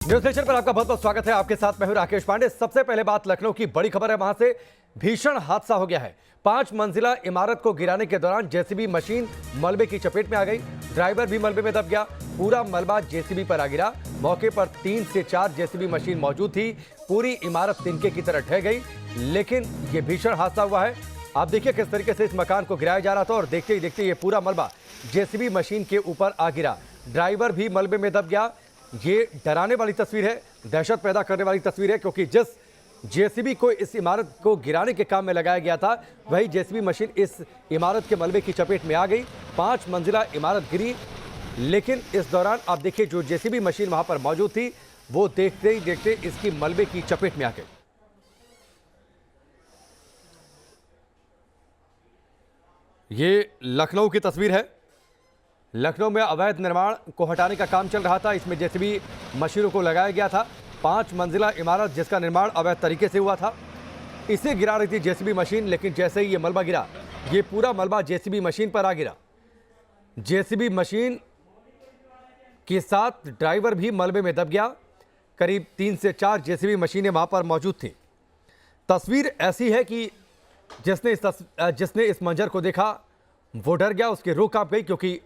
News nation पर आपका बहुत बहुत स्वागत है। आपके साथ मैं हूं राकेश पांडे। सबसे पहले बात लखनऊ की बड़ी खबर है, वहां से भीषण हादसा हो गया है। 5 मंजिला इमारत को गिराने के दौरान जेसीबी मशीन मलबे की चपेट में आ गई। ड्राइवर भी मलबे में दब गया। पूरा मलबा जेसीबी पर आ गिरा। मौके पर 3 से 4 जेसीबी मशीन मौजूद थी। पूरी इमारत तिनके की तरह ढह गई। लेकिन यह भीषण हादसा हुआ है। आप देखिए किस तरीके से इस मकान को गिराया जा रहा था और देखते ही देखते ये पूरा मलबा जेसीबी मशीन के ऊपर आ गिरा। ड्राइवर भी मलबे में दब गया। ये डराने वाली तस्वीर है, दहशत पैदा करने वाली तस्वीर है, क्योंकि जिस जेसीबी को इस इमारत को गिराने के काम में लगाया गया था, वही जेसीबी मशीन इस इमारत के मलबे की चपेट में आ गई। 5 मंजिला इमारत गिरी। लेकिन इस दौरान आप देखिए जो जेसीबी मशीन वहां पर मौजूद थी, वो देखते ही देखते इसकी मलबे की चपेट में आ गई। ये लखनऊ की तस्वीर है। लखनऊ में अवैध निर्माण को हटाने का काम चल रहा था। इसमें जेसीबी मशीनों को लगाया गया था। 5 मंजिला इमारत जिसका निर्माण अवैध तरीके से हुआ था, इसे गिरा रही थी जेसीबी मशीन। लेकिन जैसे ही ये मलबा गिरा, ये पूरा मलबा जेसीबी मशीन पर आ गिरा। जेसीबी मशीन के साथ ड्राइवर भी मलबे में दब गया। करीब 3 से 4 जेसीबी मशीनें वहां पर मौजूद थी। तस्वीर ऐसी है कि जिसने इस मंजर को देखा वो डर गया, उसकी रूह कांप गई, क्योंकि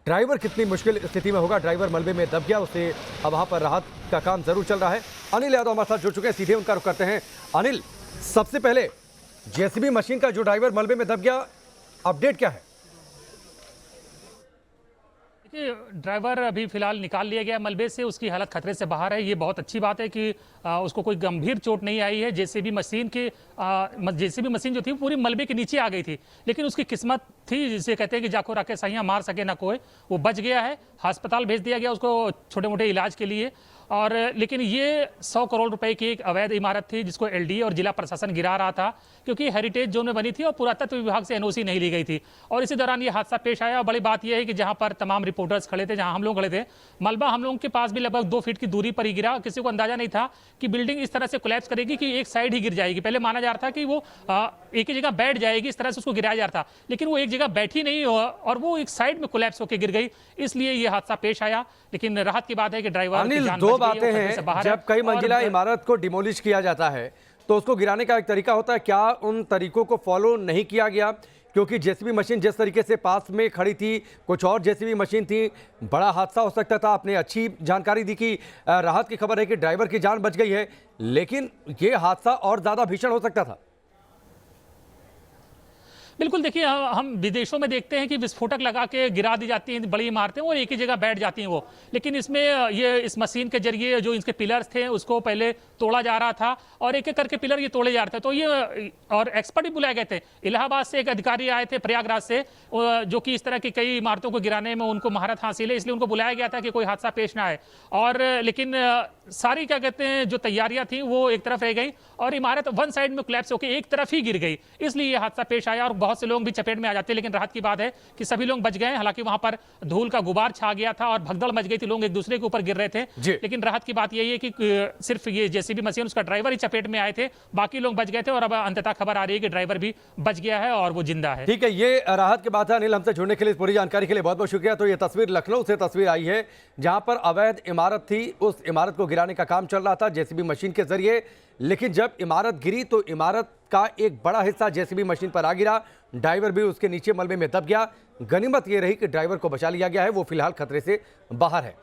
ड्राइवर कितनी मुश्किल स्थिति में होगा। ड्राइवर मलबे में दब गया, उसे अब वहां पर राहत का काम जरूर चल रहा है। अनिल यादव हमारे साथ जुड़ चुके हैं, सीधे उनका रुख करते हैं। अनिल, सबसे पहले जेसीबी मशीन का जो ड्राइवर मलबे में दब गया, अपडेट क्या है? देखिए, ड्राइवर अभी फिलहाल निकाल लिया गया मलबे से, उसकी हालत खतरे से बाहर है। ये बहुत अच्छी बात है कि उसको कोई गंभीर चोट नहीं आई है। जेसीबी मशीन जो थी पूरी मलबे के नीचे आ गई थी, लेकिन उसकी किस्मत थी, जिसे कहते हैं कि जाको राके सैया मार सके ना कोई, वो बच गया है। अस्पताल भेज दिया गया उसको छोटे मोटे इलाज के लिए। और लेकिन ये 100 करोड़ रुपए की एक अवैध इमारत थी, जिसको एलडीए और जिला प्रशासन गिरा रहा था, क्योंकि हेरिटेज जोन में बनी थी और पुरातत्व विभाग से एनओसी नहीं ली गई थी। और इसी दौरान ये हादसा पेश आया। बड़ी बात यह है कि जहां पर तमाम रिपोर्टर्स खड़े थे, जहां हम लोग खड़े थे, मलबा हम लोगों के पास भी लगभग 2 फीट की दूरी पर ही गिरा। किसी को अंदाजा नहीं था कि बिल्डिंग इस तरह से कोलैप्स करेगी कि एक साइड ही गिर जाएगी। पहले माना जा रहा था कि वो एक ही जगह बैठ जाएगी, इस तरह से उसको गिराया जा रहा था, लेकिन वो एक जगह बैठी नहीं और वो एक साइड में कोलैप्स होकर गिर गई। इसलिए ये हादसा पेश आया। लेकिन राहत की बात है कि ड्राइवर की जान दो बच गई है, बातें हैं। जब कई मंजिला इमारत को डिमोलिश किया जाता है तो उसको गिराने का एक तरीका होता है। क्या उन तरीकों को फॉलो नहीं किया गया? क्योंकि जेसीबी मशीन जिस तरीके से पास में खड़ी थी, कुछ और जेसीबी मशीन थी, बड़ा हादसा हो सकता था। आपने अच्छी जानकारी दी कि राहत की खबर है कि ड्राइवर की जान बच गई है, लेकिन यह हादसा और ज्यादा भीषण हो सकता था। बिल्कुल, देखिए, हम विदेशों में देखते हैं कि विस्फोटक लगा के गिरा दी जाती हैं बड़ी इमारतें और एक ही जगह बैठ जाती हैं वो। लेकिन इसमें ये इस मशीन के जरिए जो इसके पिलर्स थे उसको पहले तोड़ा जा रहा था और एक एक करके पिलर ये तोड़े जा रहे थे। तो ये और एक्सपर्ट भी बुलाए गए थे। इलाहाबाद से एक अधिकारी आए थे, प्रयागराज से, जो कि इस तरह की कई इमारतों को गिराने में उनको महारत हासिल है, इसलिए उनको बुलाया गया था कि कोई हादसा पेश ना आए। और लेकिन सारी क्या कहते हैं जो तैयारियां थी वो एक तरफ रह गई और इमारत वन साइड में कोलैप्स होकर एक तरफ ही गिर गई। इसलिए ये हादसा पेश आया और बहुत से लोग भी चपेट में आ जाते हैं। लेकिन राहत की बात है कि सभी लोग बच गए। हालांकि वहां पर धूल का गुबार छा गया था और भगदड़ मच गई थी, लोग एक दूसरे के ऊपर गिर रहे थे। लेकिन राहत की बात यही है कि सिर्फ ये जेसीबी मशीन, उसका ड्राइवर ही चपेट में आए थे, बाकी लोग बच गए थे। और अब अंततः खबर आ रही है कि ड्राइवर भी बच गया है और वो जिंदा है। ठीक है, ये राहत की बात है। अनिल, हमसे जुड़ने के लिए, पूरी जानकारी के लिए बहुत बहुत शुक्रिया। तो ये तस्वीर लखनऊ से तस्वीर आई है, जहां पर अवैध इमारत थी, उस इमारत को गिराने का काम चल रहा था जेसीबी मशीन के जरिए। लेकिन जब इमारत गिरी तो इमारत का एक बड़ा हिस्सा जेसीबी मशीन पर आ गिरा। ड्राइवर भी उसके नीचे मलबे में दब गया। गनीमत यह रही कि ड्राइवर को बचा लिया गया है, वो फिलहाल खतरे से बाहर है।